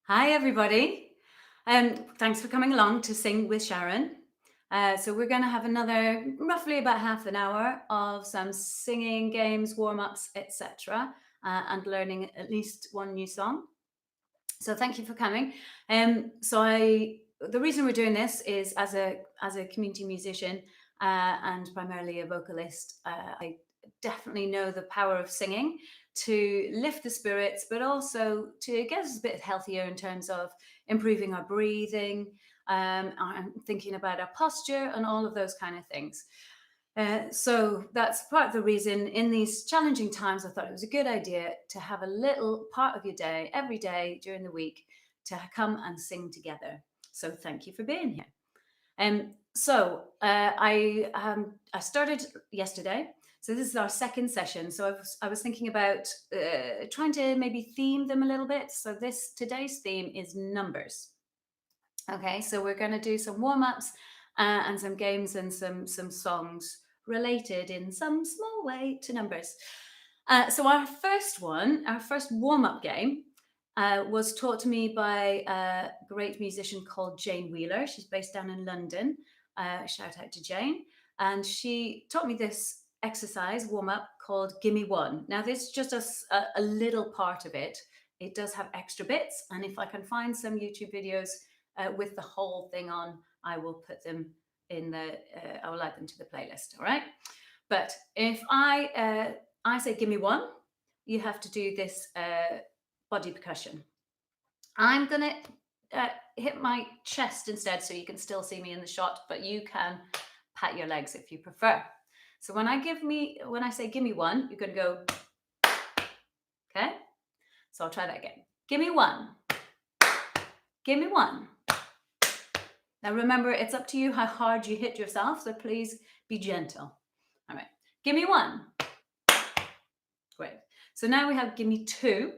Hi, everybody. Thanks for coming along to Sing with Sharon. So we're going to have another roughly about half an hour of some singing, games, warm-ups, etc., and learning at least one new song. So thank you for coming. The reason we're doing this is as a community musician and primarily a vocalist. I definitely know the power of singing to lift the spirits, but also to get us a bit healthier in terms of improving our breathing, and thinking about our posture and all of those kind of things. So that's part of the reason in these challenging times, I thought it was a good idea to have a little part of your day every day during the week to come and sing together. So thank you for being here. I started yesterday. So this is our second session. So I was thinking about trying to maybe theme them a little bit. So today's theme is numbers. Okay, so we're going to do some warm-ups and some games and some songs related in some small way to numbers. So our first warm-up game, was taught to me by a great musician called Jane Wheeler. She's based down in London. Shout out to Jane. And she taught me this exercise warm-up called Gimme One. Now, this is just a little part of it. It does have extra bits. And if I can find some YouTube videos with the whole thing on, I will put them I will add them to the playlist. All right. But if I say give me one, you have to do this body percussion. I'm going to hit my chest instead so you can still see me in the shot, but you can pat your legs if you prefer. So when I say give me one, you're going to go, okay? So I'll try that again. Give me one. Give me one. Now remember, it's up to you how hard you hit yourself, so please be gentle. All right, give me one. Great. So now we have give me two.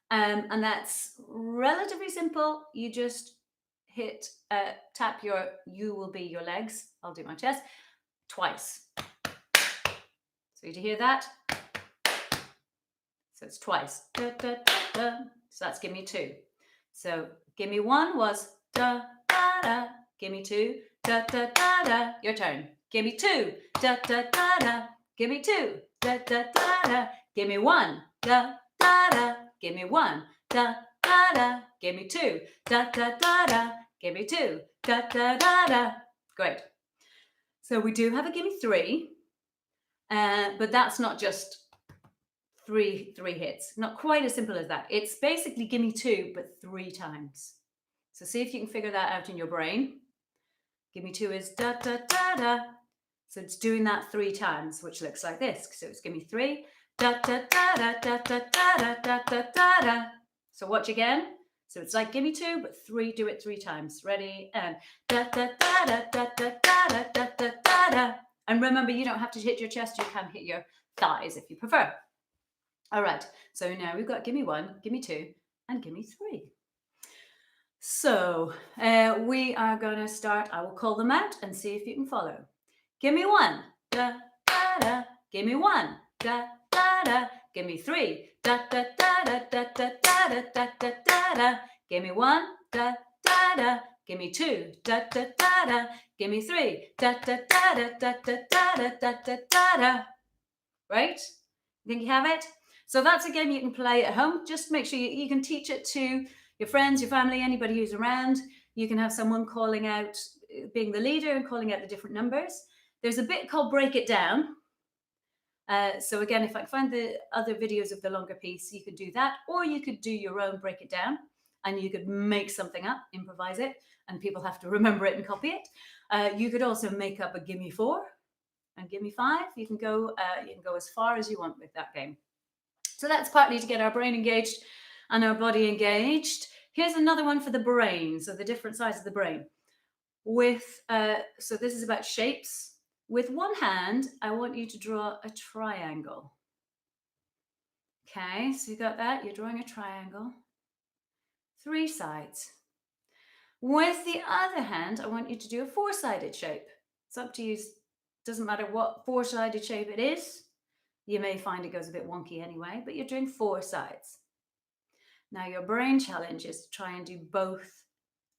And that's relatively simple. You just tap you will be your legs. I'll do my chest twice. So did you hear that? So it's twice. Da, da, da, da. So that's give me two. So give me one was da, da, da. Give me two, da, da, da, da. Your turn. Give me two, da, da, da, da. Give me two, da, da, da, da. Give me one, da, da, da. Give me one, da, da, da. Give me two, da, da, da, da. Give me two, da, da, da, da. Great. So we do have a give me three, but that's not just three hits. Not quite as simple as that. It's basically give me two, but three times. So see if you can figure that out in your brain. Give me two is da, da, da, da. So it's doing that three times, which looks like this. So it's give me three, da, da, da, da, da, da, da, da, da, da, da, da. So watch again. So it's like give me two, but do it three times. Ready? And da, da, da, da, da, da, da, da, da, da, da, da. And remember, you don't have to hit your chest. You can hit your thighs if you prefer. All right. So now we've got give me one, give me two, and give me three. So we are going to start. I will call them out and see if you can follow. Give me one, da, da, da. Give me one, da, da, da. Give me three, da, da, da, da, da, da, da, da, da, da, da, da. Give me one, da, da, da. Give me two, da, da, da, da. Give me three, da, da, da, da, da, da, da, da, da, da, da, da. Right? Think you have it? So that's a game you can play at home. Just make sure you can teach it to your friends, your family, anybody who's around. You can have someone calling out, being the leader and calling out the different numbers. There's a bit called Break It Down. So again, if I find the other videos of the longer piece, you could do that, or you could do your own Break It Down, and you could make something up, improvise it, and people have to remember it and copy it. You could also make up a Gimme 4 and Gimme 5. You can go as far as you want with that game. So that's partly to get our brain engaged and our body engaged. Here's another one for the brain, so the different sides of the brain. So this is about shapes. With one hand, I want you to draw a triangle. Okay, so you got that? You're drawing a triangle. Three sides. With the other hand, I want you to do a four-sided shape. It's up to you. Doesn't matter what four-sided shape it is. You may find it goes a bit wonky anyway, but you're doing four sides. Now your brain challenge is to try and do both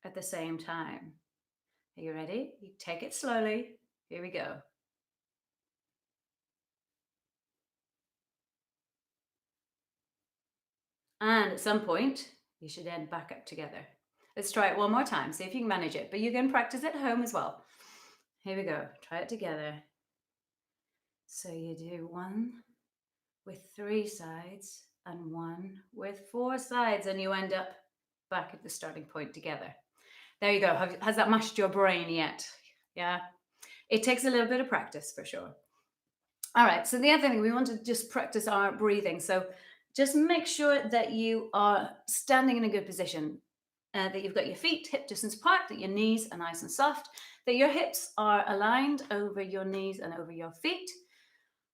at the same time. Are you ready? You take it slowly. Here we go. And at some point, you should end back up together. Let's try it one more time. See if you can manage it. But you can practice at home as well. Here we go. Try it together. So you do one with 3 sides and one with 4 sides, and you end up back at the starting point together. There you go. Has that mashed your brain yet? Yeah. It takes a little bit of practice for sure. All right. So the other thing, we want to just practice our breathing. So just make sure that you are standing in a good position, that you've got your feet hip distance apart, that your knees are nice and soft, that your hips are aligned over your knees and over your feet.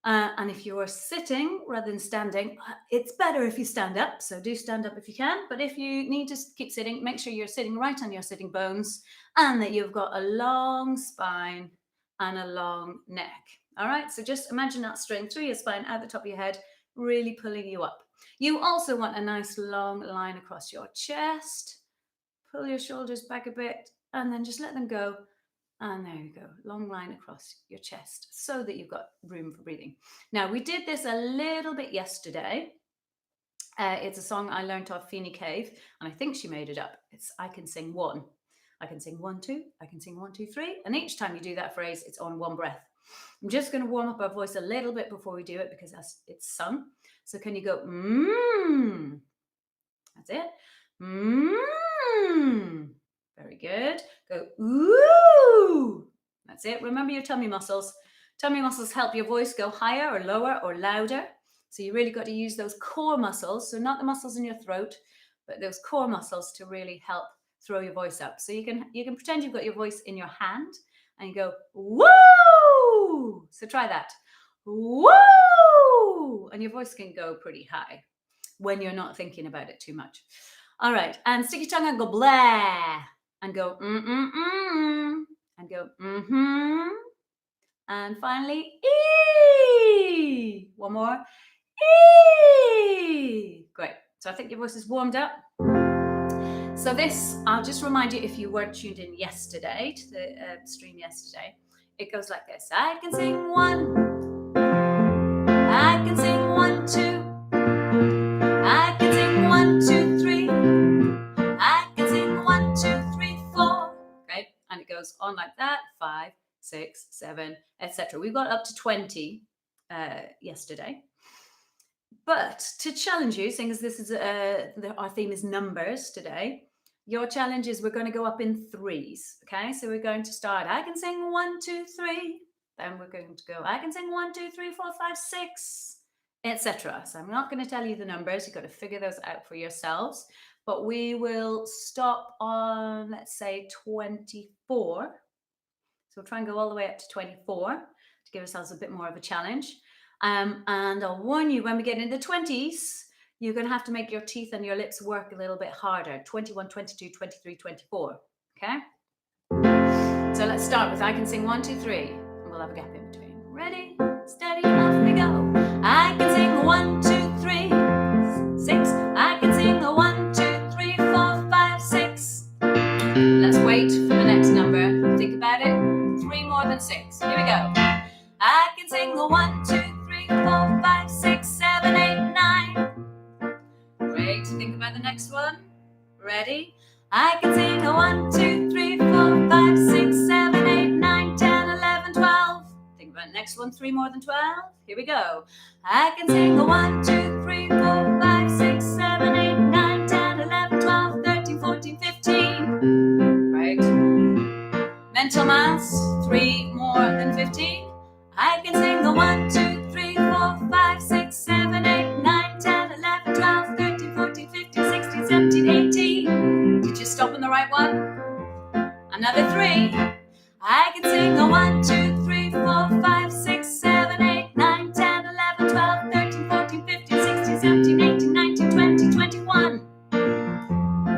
And if you are sitting rather than standing, it's better if you stand up. So do stand up if you can. But if you need to keep sitting, make sure you're sitting right on your sitting bones and that you've got a long spine and a long neck. All right. So just imagine that string through your spine out the top of your head, really pulling you up. You also want a nice long line across your chest. Pull your shoulders back a bit and then just let them go. And there you go, long line across your chest so that you've got room for breathing. Now, we did this a little bit yesterday. It's a song I learned off Phoene Cave, and I think she made it up. It's I Can Sing One. I can sing 1, 2, I can sing 1, 2, 3. And each time you do that phrase, it's on one breath. I'm just going to warm up our voice a little bit before we do it because it's sung. So can you go, mmm? That's it. Mmm. Very good. Go, ooh. That's it. Remember your tummy muscles. Tummy muscles help your voice go higher or lower or louder. So you really got to use those core muscles. So not the muscles in your throat, but those core muscles to really help throw your voice up. So you can pretend you've got your voice in your hand and you go, woo. So try that. Woo. And your voice can go pretty high when you're not thinking about it too much. All right. And stick your tongue and go blah. And go mm-mm-mm, and go mm-hmm. And finally, ee. One more, ee. Great. So I think your voice is warmed up. So this, I'll just remind you if you weren't tuned in yesterday to the stream yesterday, it goes like this. I can sing 1. I can sing 1, 2. I can sing 1, 2, 3. I can sing 1, 2, 3, 4. Okay, and it goes on like that. 5, 6, 7, etc. We got up to 20 yesterday. But to challenge you, seeing as this is our theme is numbers today, your challenge is we're going to go up in 3s. Okay, so we're going to start. I can sing 1, 2, 3. Then we're going to go. I can sing 1, 2, 3, 4, 5, 6, etc. So I'm not going to tell you the numbers. You've got to figure those out for yourselves. But we will stop on, let's say, 24. So we'll try and go all the way up to 24 to give ourselves a bit more of a challenge. And I'll warn you, when we get into the 20s, you're going to have to make your teeth and your lips work a little bit harder. 21, 22, 23, 24. Okay? So let's start with I can sing 1, 2, 3. And we'll have a gap in between. Ready, steady, off we go. I can sing 1, 2, 3, 6. I can sing a 1, 2, 3, 4, 5, 6. Let's wait for the next number. Think about it. 3 more than 6. Here we go. I can sing a 1, 2, 3, 4, 5, 6, 7, 8, 9. Great. Think about the next one. Ready? I can sing a 1, 2, 3, 4, 5, 6, 7, 8, 9, 10, 11, 12. Think about the next one. 3 more than 12. Here we go. I can sing a 1, 2, 3, 4, 5, 6, 7, 8, 9, 10, 11, 12, 13, 14, 15. Right. Mental maths. 3 more than 15. I can sing a 1, 2, 3, 4, 5, 6, 7, 8, 9, 10, 11, 12, 13, 14, 15, 16, 17, 18. Did you stop on the right one? Another 3. I can sing a 1, 2, 3, 4, 5, 6, 7, 8, 9, 10, 11, 12, 13, 14, 15, 16, 17, 18, 19, 20, 21.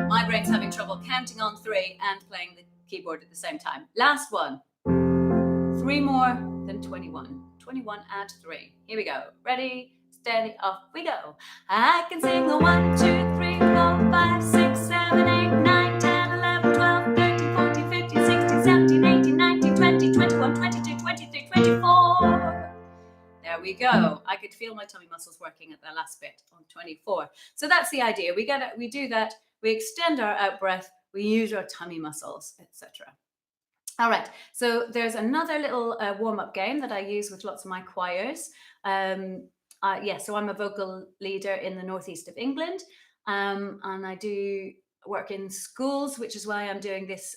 My brain's having trouble counting on 3 and playing the keyboard at the same time. Last one. 3 more than 21. 21 add 3. Here we go. Ready, steady, off we go. I can sing a 1, 2, 3, 4, 5, 6, 7, 8, 9, 10, 11, 12, 13, 14, 15, 16, 17, 18, 19, 20, 21, 22, 23, 24. There we go. I could feel my tummy muscles working at the last bit on 24. So that's the idea. We do that. We extend our out breath. We use our tummy muscles, etc. All right. So there's another little warm-up game that I use with lots of my choirs. So I'm a vocal leader in the northeast of England, and I do work in schools, which is why I'm doing this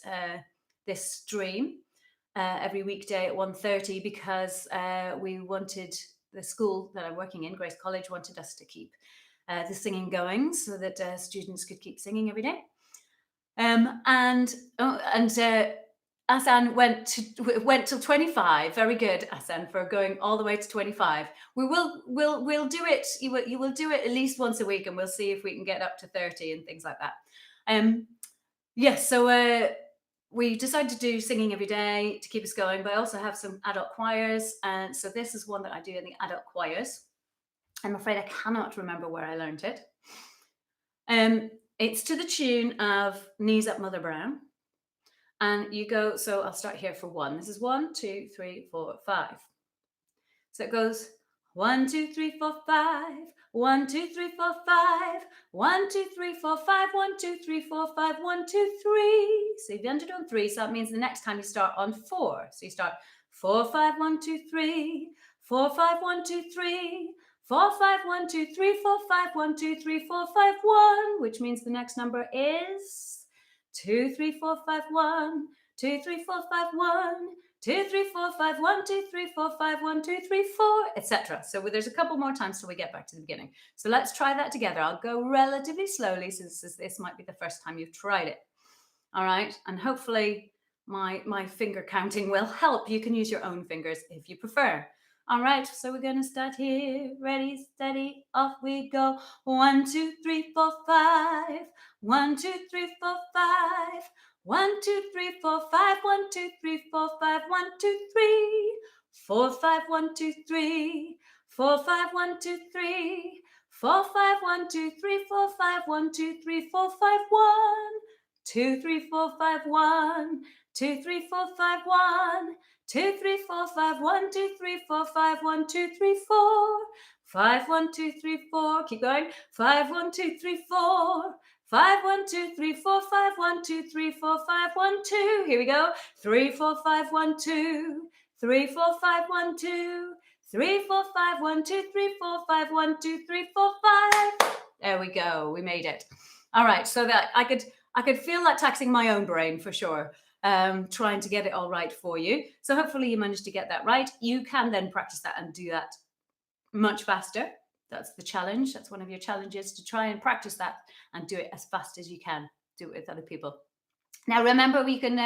stream every weekday at 1:30, because we wanted, the school that I'm working in, Grace College, wanted us to keep the singing going so that students could keep singing every day. Asan went till 25. Very good, Asan, for going all the way to 25. We'll do it. You will do it at least once a week, and we'll see if we can get up to 30 and things like that. Yes. So we decided to do singing every day to keep us going, but I also have some adult choirs, and so this is one that I do in the adult choirs. I'm afraid I cannot remember where I learned it. It's to the tune of Knees Up Mother Brown. And you go, so I'll start here for 1. This is 1, 2, 3, 4, 5. So it goes 1, 2, 3, 4, 5. 1, 2, 3, 4, 5. 1, 2, 3, 4, 5. 1, 2, 3, 4, 5. 1, 2, 3. So you've entered on 3. So that means the next time you start on 4. So you start 4, 5, 1, 2, 3. 4, 5, 1, 2, 3. 4, 5, 1, 2, 3. 4, 5, 1, 2, 3. 4, 5, 1. Which means the next number is 2, 3, 4, 5, 1, 2, 3, 4, 5, 1, 2, 3, 4, 5, 1, 2, 3, 4, 5, 1, 2, 3, 4, etc. So there's a couple more times till we get back to the beginning. So let's try that together. I'll go relatively slowly, since this might be the first time you've tried it. All right, and hopefully my finger counting will help. You can use your own fingers if you prefer. All right, so we're going to start here. Ready, steady, off we go. 1, 2, 3, 4, 5. 1, 2, 3, 4, 5. 1, 2, 3, 4, 5. 1, 2, 3, 4, 5. 1, 2, 3. 4, 5, 1, 2, 3. 4, 5, 1, 2, 3. 4, 5, 1, 2, 3. 4, 5, 1, 2, 3. 4, 5, 1. 2, 3, 4, 5, 1. 2, 3, 4, 5, 1. 2, 3, 4, 5, 1, 2, 3, 4, 5, 1, 2, 3, 4. 5, 1, 2, 3, 4. Keep going. 5, 1, 2, 3, 4. 5, 1, 2, 3, 4, 5, 1, 2, 3, 4, 5, 1, 2. Here we go. 3, 4, 5, 1, 2. 3, 4, 5, 1, 2. 3, 4, 5, 1, 2, 3, 4, 5, 1, 2, 3, 4, 5. There we go. We made it. All right. So that I could feel that taxing my own brain for sure. Trying to get it all right for you. So hopefully you managed to get that right. You can then practice that and do that much faster. That's the challenge. That's one of your challenges, to try and practice that and do it as fast as you can. Do it with other people. Now, remember, we can,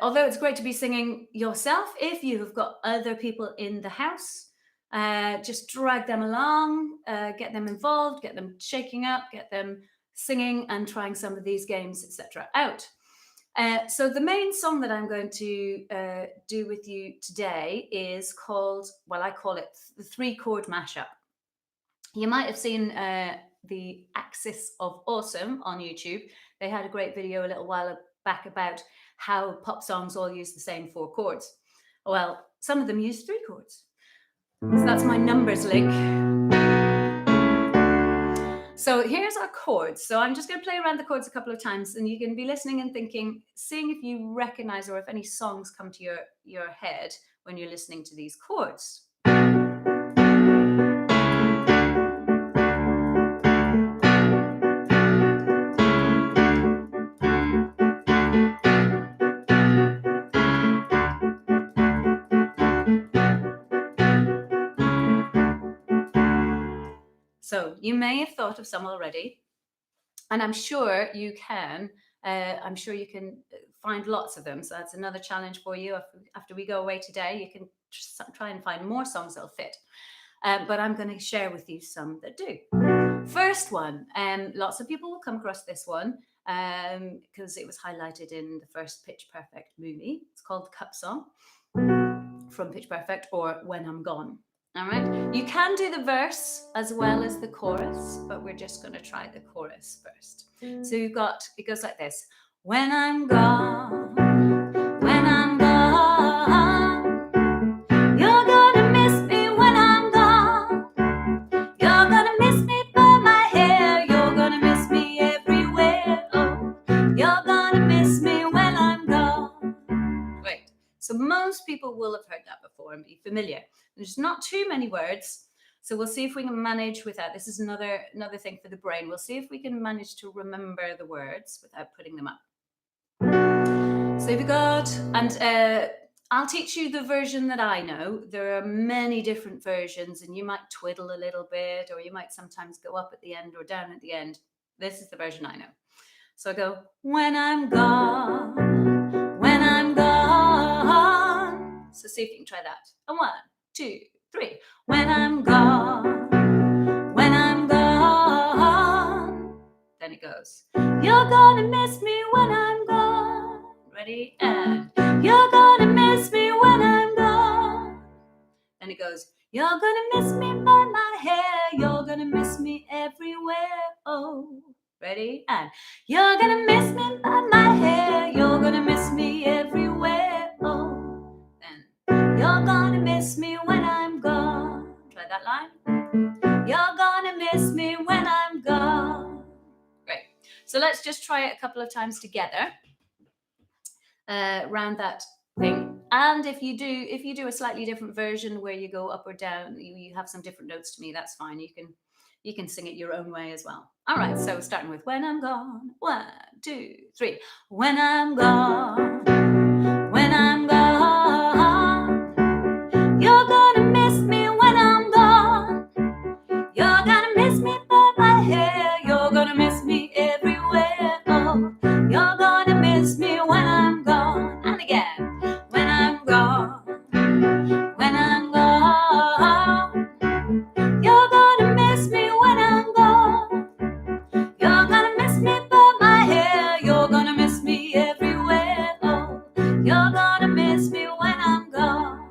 although it's great to be singing yourself, if you have got other people in the house, just drag them along, get them involved, get them shaking up, get them singing and trying some of these games, etc. out. So the main song that I'm going to do with you today is called, well, I call it the 3-chord mashup. You might have seen the Axis of Awesome on YouTube. They had a great video a little while back about how pop songs all use the same 4 chords. Well, some of them use 3 chords. So that's my numbers link. So here's our chords. So I'm just going to play around the chords a couple of times, and you can be listening and thinking, seeing if you recognize or if any songs come to your head when you're listening to these chords. So you may have thought of some already, and I'm sure you can. I'm sure you can find lots of them. So that's another challenge for you. After we go away today, you can try and find more songs that'll fit. But I'm going to share with you some that do. First one, lots of people will come across this one because it was highlighted in the first Pitch Perfect movie. It's called Cup Song from Pitch Perfect, or When I'm Gone. All right. You can do the verse as well as the chorus, but we're just going to try the chorus first. So you've got, it goes like this. When I'm gone, when I'm gone, you're gonna miss me when I'm gone. You're gonna miss me by my hair. You're gonna miss me everywhere. Oh, you're gonna miss me when I'm gone. Great. So most people will have heard that before and be familiar. There's not too many words. So we'll see if we can manage with that. This is another thing for the brain. We'll see if we can manage to remember the words without putting them up. So you've got, and I'll teach you the version that I know. There are many different versions, and you might twiddle a little bit, or you might sometimes go up at the end or down at the end. This is the version I know. So I go, when I'm gone, when I'm gone. So see if you can try that. And 1, 2, 3. When I'm gone, when I'm gone. Then it goes, you're gonna miss me when I'm gone. Ready? And you're gonna miss me when I'm gone. And it goes, you're gonna miss me by my hair. You're gonna miss me everywhere. Oh, ready? And you're gonna miss me by my hair. You're gonna miss me everywhere. Oh, then you're gonna miss me when I'm gone. Try that line. You're gonna miss me when I'm gone. Great. So let's just try it a couple of times together. Round that thing. And if you do a slightly different version where you go up or down, you have some different notes to me, that's fine. You can sing it your own way as well. All right, so starting with when I'm gone. 1, 2, 3. When I'm gone, when I'm gone, you're gonna miss me when I'm gone. You're gonna miss me by my hair. You're gonna miss me everywhere. Oh, you're gonna miss me when I'm gone. And again, when I'm gone, when I'm gone, you're gonna miss me when I'm gone. You're gonna miss me by my hair. You're gonna miss me everywhere. Oh, you're gonna miss me when I'm gone.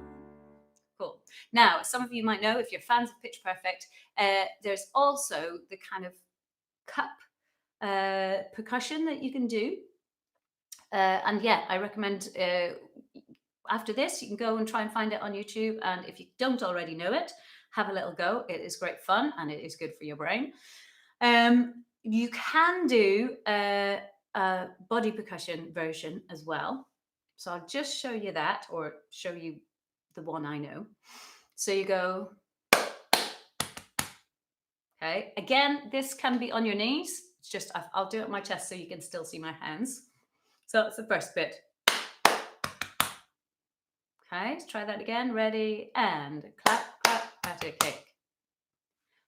Cool. Now, some of you might know, if you're fans of Pitch Perfect, there's also the kind of cup percussion that you can do. And yeah, I recommend after this, you can go and try and find it on YouTube. And if you don't already know it, have a little go. It is great fun and it is good for your brain. You can do a body percussion version as well. So I'll just show you that, or show you the one I know. So you go, okay. Again, this can be on your knees. It's just, I'll do it on my chest so you can still see my hands. So that's the first bit. Okay, let's try that again. Ready, and clap, clap, pat a cake.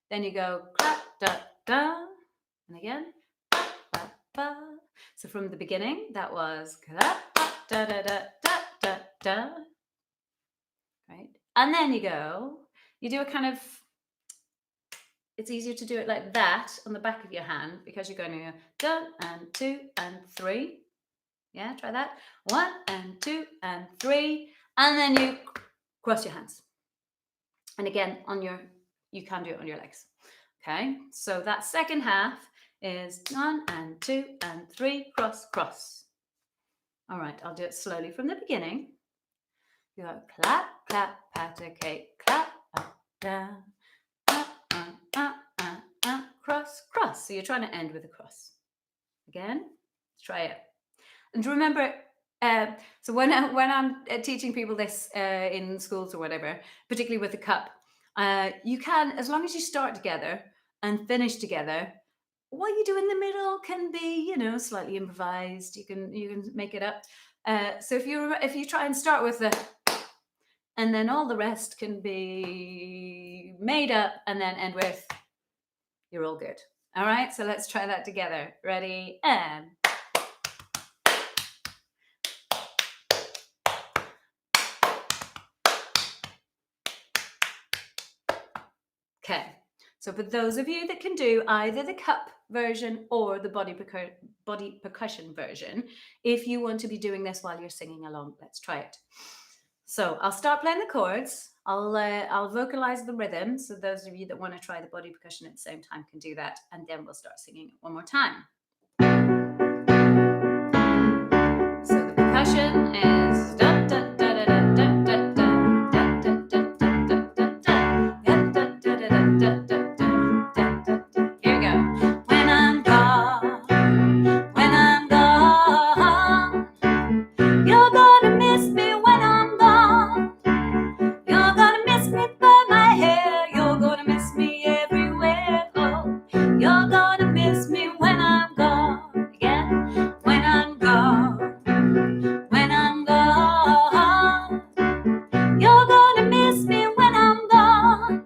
Then you go clap, da, da, and again, ba, ba, ba. So from the beginning, that was clap, da, da, da, da, da, da. Right, and then you go, you do a kind of, it's easier to do it like that on the back of your hand, because you're going to go 1 and 2 and 3. Yeah, try that. 1 and 2 and 3. And then you cross your hands. And again, you can do it on your legs. Okay, so that second half is 1 and 2 and 3, cross, cross. All right, I'll do it slowly from the beginning. You go clap, clap, pat a cake, clap, up, down, cross, cross. So you're trying to end with a cross. Again, let's try it. And remember, so when I'm teaching people this in schools or whatever, particularly with the cup, you can, as long as you start together and finish together, what you do in the middle can be, slightly improvised. You can make it up. So if you try and start with the, and then all the rest can be made up, and then end with, you're all good. All right, so let's try that together. Ready, and. Okay, so for those of you that can do either the cup version or the body percussion version, if you want to be doing this while you're singing along, let's try it. So I'll start playing the chords. I'll vocalize the rhythm. So those of you that want to try the body percussion at the same time can do that, and then we'll start singing it one more time. So the percussion is da da da da da da da da da da da da da da da. Here we go. When I'm gone, you're gonna miss me when I'm gone. You're gonna miss me by my hair. You're gonna miss me everywhere. Oh, you're gonna miss me when I'm gone. Again, when I'm gone. When I'm gone, you're gonna miss me when I'm gone.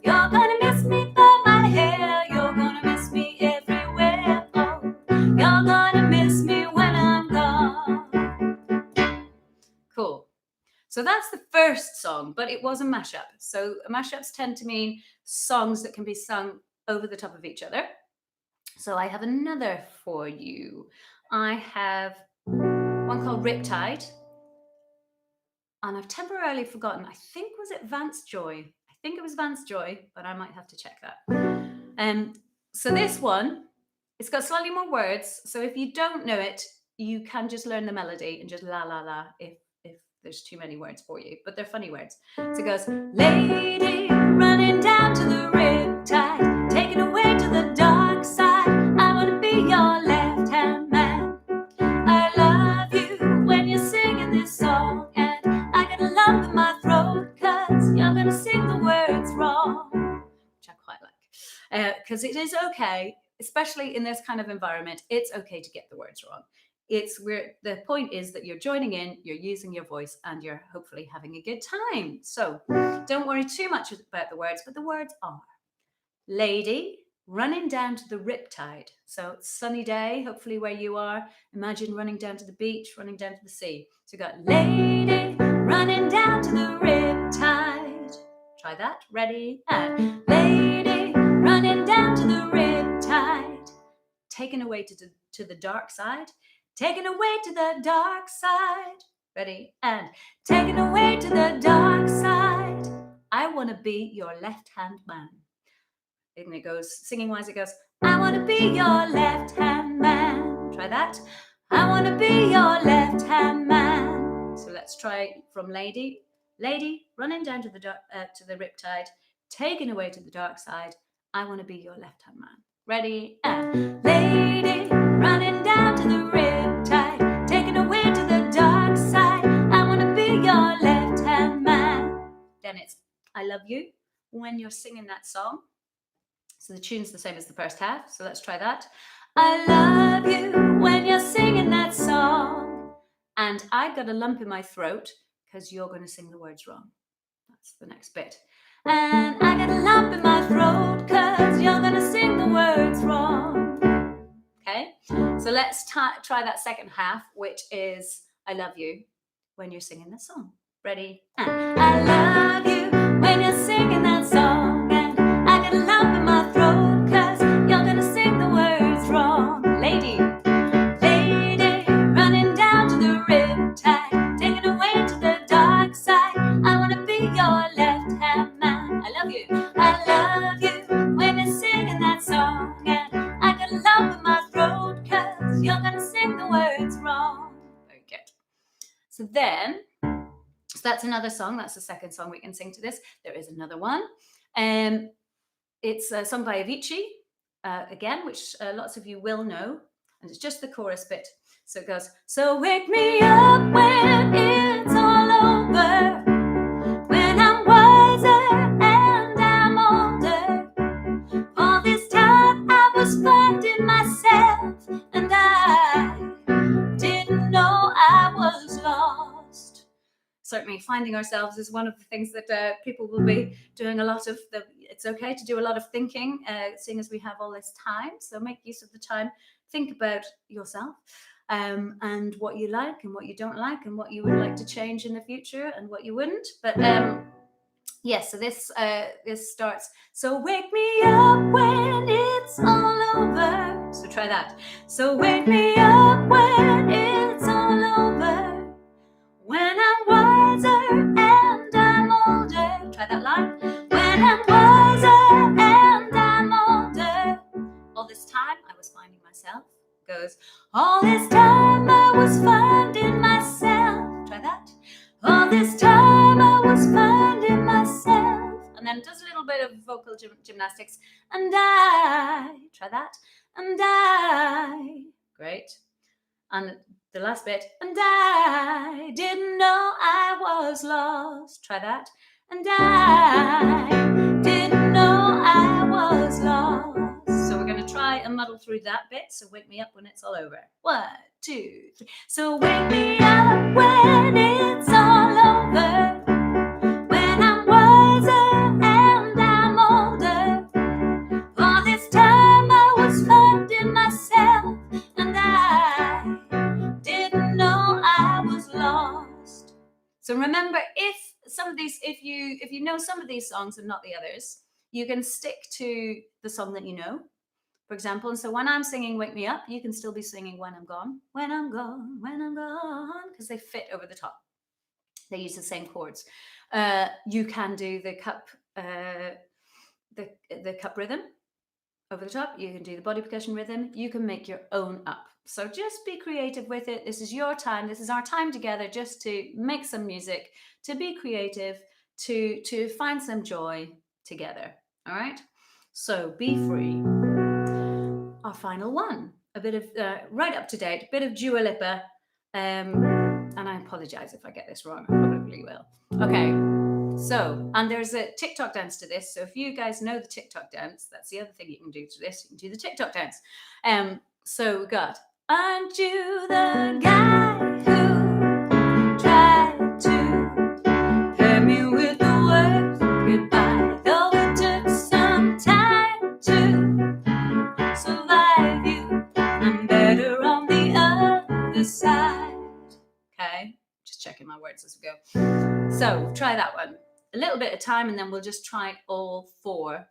You're gonna miss me by my hair. You're gonna miss me everywhere. Oh, you're gonna miss me when I'm gone. Cool. So that's the first song, but it was a mashup. So mashups tend to mean songs that can be sung over the top of each other. So I have another for you. I have one called Riptide. And I've temporarily forgotten, I think, was it Vance Joy? I think it was Vance Joy, but I might have to check that. So this one, it's got slightly more words. So if you don't know it, you can just learn the melody and just la la la if there's too many words for you. But they're funny words. So it goes, lady, running down to the riptide, taken away to the dark side. I want to be your left-hand man. I love you when you're singing this song, and I got a lump in my throat because you're going to sing the words wrong, which I quite like. Because it is okay, especially in this kind of environment, it's okay to get the words wrong. It's where the point is that you're joining in, you're using your voice, and you're hopefully having a good time. So don't worry too much about the words, but the words are lady, running down to the riptide. So it's sunny day, hopefully where you are. Imagine running down to the beach, running down to the sea. So you got lady, running down to the riptide. Try that. Ready? And lady, running down to the riptide. Taken away to the dark side. Taken away to the dark side. Ready? And taken away to the dark side. I want to be your left-hand man. And it goes, singing wise, it goes, I want to be your left-hand man. Try that. I want to be your left-hand man. So let's try from lady. Lady, running down to the riptide, taken away to the dark side. I want to be your left-hand man. Ready? And lady, running down to the riptide, taken away to the dark side. I want to be your left-hand man. Then it's, I love you when you're singing that song. So the tune's the same as the first half. So let's try that. I love you when you're singing that song. And I've got a lump in my throat because you're going to sing the words wrong. That's the next bit. And I got a lump in my throat because you're going to sing the words wrong. Okay? So let's try that second half, which is I love you when you're singing that song. Ready? And I love you when you're singing that song. And I got a lump in my throat because you're going to sing the words wrong. Lady, lady, running down to the riptide, taken away to the dark side. I want to be your left-hand man. I love you. I love you when you're singing that song. And I got a lump in my throat because you're going to sing the words wrong. Very good. So then, so that's another song. That's the second song we can sing to this. There is another one. It's a song by Avicii, again, which lots of you will know. And it's just the chorus bit. So it goes, so wake me up when it's all over, when I'm wiser and I'm older. All this time I was finding myself, and I didn't know I was lost. Certainly finding ourselves is one of the things that people will be doing a lot of. It's okay to do a lot of thinking, seeing as we have all this time. So make use of the time. Think about yourself and what you like and what you don't like and what you would like to change in the future and what you wouldn't. But yes, so this starts. So wake me up when it's all over. So try that. So wake me up when it's all over, when I'm wiser All this time I was finding myself. Try that. All this time I was finding myself. And then does a little bit of vocal gymnastics. And I, try that. And I, great. And the last bit, and I didn't know I was lost. Try that. And I didn't know I was lost. So we're going to try and muddle through that bit. So wake me up when it's all over. 1, 2, 3. So wake me up when it's all over. When I'm wiser and I'm older. All this time I was finding myself. And I didn't know I was lost. So remember, if you know some of these songs and not the others, you can stick to the song that you know, for example. And so when I'm singing Wake Me Up, you can still be singing When I'm Gone, When I'm Gone, When I'm Gone, because they fit over the top. They use the same chords. You can do the cup rhythm over the top. You can do the body percussion rhythm. You can make your own up. So just be creative with it. This is your time. This is our time together just to make some music, to be creative, to find some joy together. All right? So be free. Our final one, a bit of right up to date, a bit of Dua Lipa. And I apologize if I get this wrong. I probably will. Okay. So, and there's a TikTok dance to this. So if you guys know the TikTok dance, that's the other thing you can do to this. You can do the TikTok dance. So we got, aren't you the guy who tried to hurt me with the words goodbye? Though it took some time to survive you, I'm better on the other side. Okay, just checking my words as we go. So try that one. A little bit of time, and then we'll just try all 4.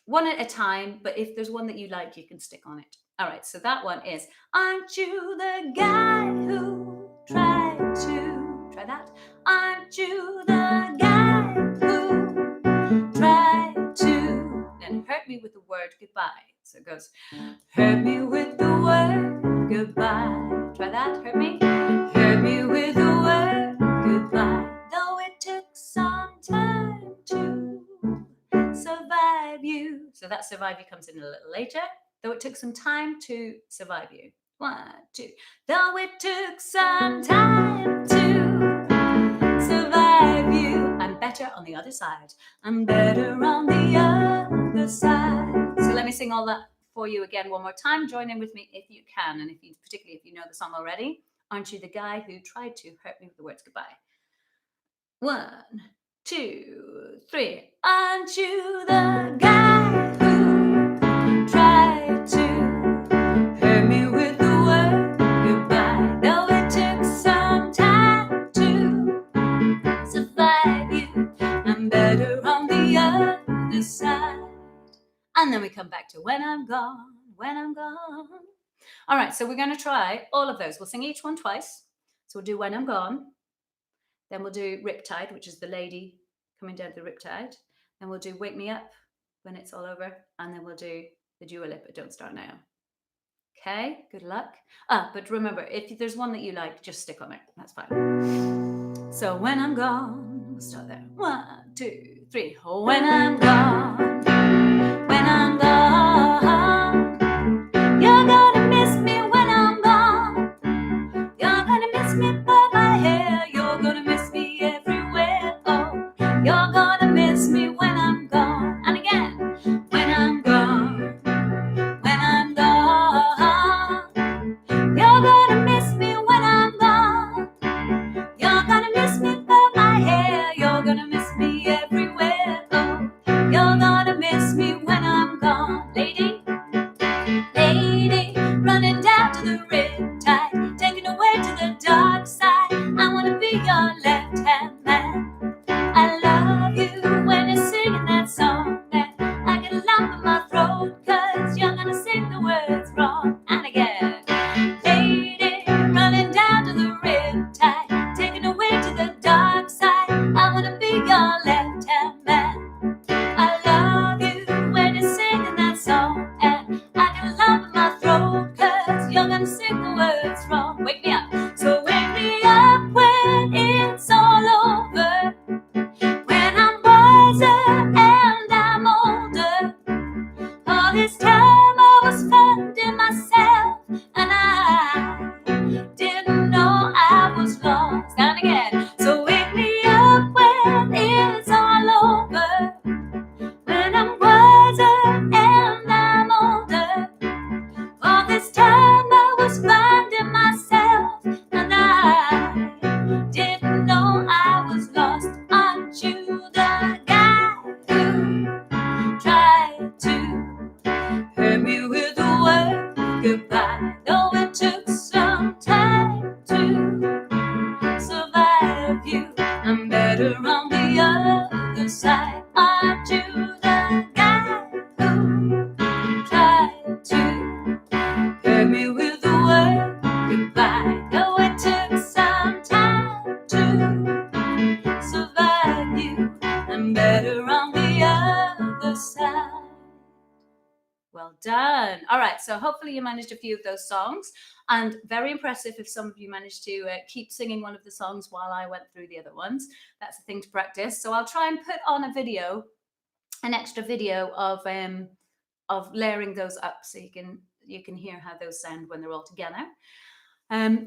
One at a time, but if there's one that you like, you can stick on it. All right, so that one is, aren't you the guy who tried to, try that. Aren't you the guy who tried to, then hurt me with the word goodbye. So it goes, hurt me with the word goodbye. Try that, hurt me with the word goodbye. Though it took some time to survive you. So that survive you comes in a little later. Though it took some time to survive you. 1, 2. Though it took some time to survive you, I'm better on the other side. I'm better on the other side. So let me sing all that for you again one more time. Join in with me if you can, and particularly if you know the song already. Aren't you the guy who tried to hurt me with the words goodbye? 1, 2, 3. Aren't you the guy who tried to hurt me with the word goodbye? Though it took some time to survive you, I'm better on the other side. And then we come back to when I'm gone, when I'm gone. All right, so we're going to try all of those. We'll sing each one twice. So we'll do When I'm Gone. Then we'll do Riptide, which is the lady coming down the Riptide. Then we'll do Wake Me Up when it's all over. And then we'll do the Dua Lipa, Don't Start Now. Okay, good luck. But remember, if there's one that you like, just stick on it. That's fine. So when I'm gone, we'll start there. 1, 2, 3. When I'm gone, when I'm gone, you're gonna miss me when I'm gone. You're gonna miss me by my hair. You're gonna miss me everywhere. Oh, you're gonna miss me when I'm gone. And again, when I'm gone, when I'm gone, you're gonna miss me when I'm gone. You're gonna miss me by my hair. You're gonna miss me everywhere. Oh, you're gonna miss me when I'm gone. Lady, lady, running down to the Riptide, taken away to the dark side. I wanna be your left-hand man. I love you when you're singing that song, and I get a lump in my throat, 'cause you're gonna sing the words wrong. And again, lady, running down to the Riptide, taken away to the dark side. I wanna be your left-hand man. I love you when you're singing that song, and I get a lump in my throat, 'cause and sing the words wrong. Wake me up. So wake me up when it's all over, when I'm wiser and I'm older. All this time I was finding myself, and I didn't know I was lost. And again, so wake me up when it's all over, when I'm wiser and I'm older. All this time I was finding myself, and I didn't know I was lost. Aren't you the guy who tried to hurt me with the word goodbye? Though it took some time to survive you, I'm better on the other side. Aren't you the guy who tried to hurt me with the word goodbye? Though it took some time to survive you, I'm better on the other side. Well done. All right, so hopefully you managed a few of those songs, and very impressive if some of you managed to keep singing one of the songs while I went through the other ones. That's a thing to practice. So I'll try and put on a video, an extra video of layering those up, so you can hear how those sound when they're all together.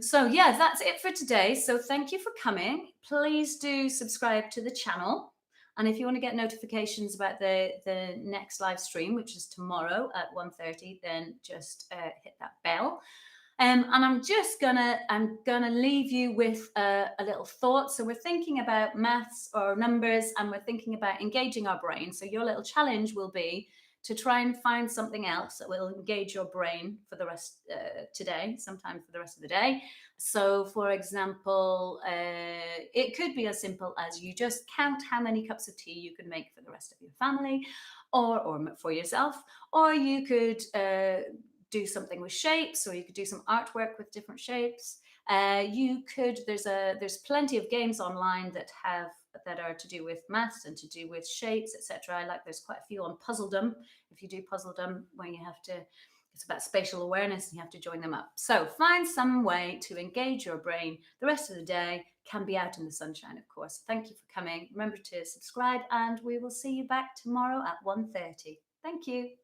So yeah, that's it for today. So thank you for coming. Please do subscribe to the channel. And if you want to get notifications about the next live stream, which is tomorrow at 1:30, then just hit that bell. And I'm gonna leave you with a little thought. So we're thinking about maths or numbers, and we're thinking about engaging our brain. So your little challenge will be to try and find something else that will engage your brain for the rest today, sometime for the rest of the day. So, for example, it could be as simple as you just count how many cups of tea you can make for the rest of your family, or for yourself, or you could do something with shapes, or you could do some artwork with different shapes. There's plenty of games online that are to do with maths and to do with shapes, etc. There's quite a few on Puzzledom. If you do Puzzledom, where it's about spatial awareness, and you have to join them up. So find some way to engage your brain. The rest of the day can be out in the sunshine, of course. Thank you for coming. Remember to subscribe, and we will see you back tomorrow at 1:30. Thank you.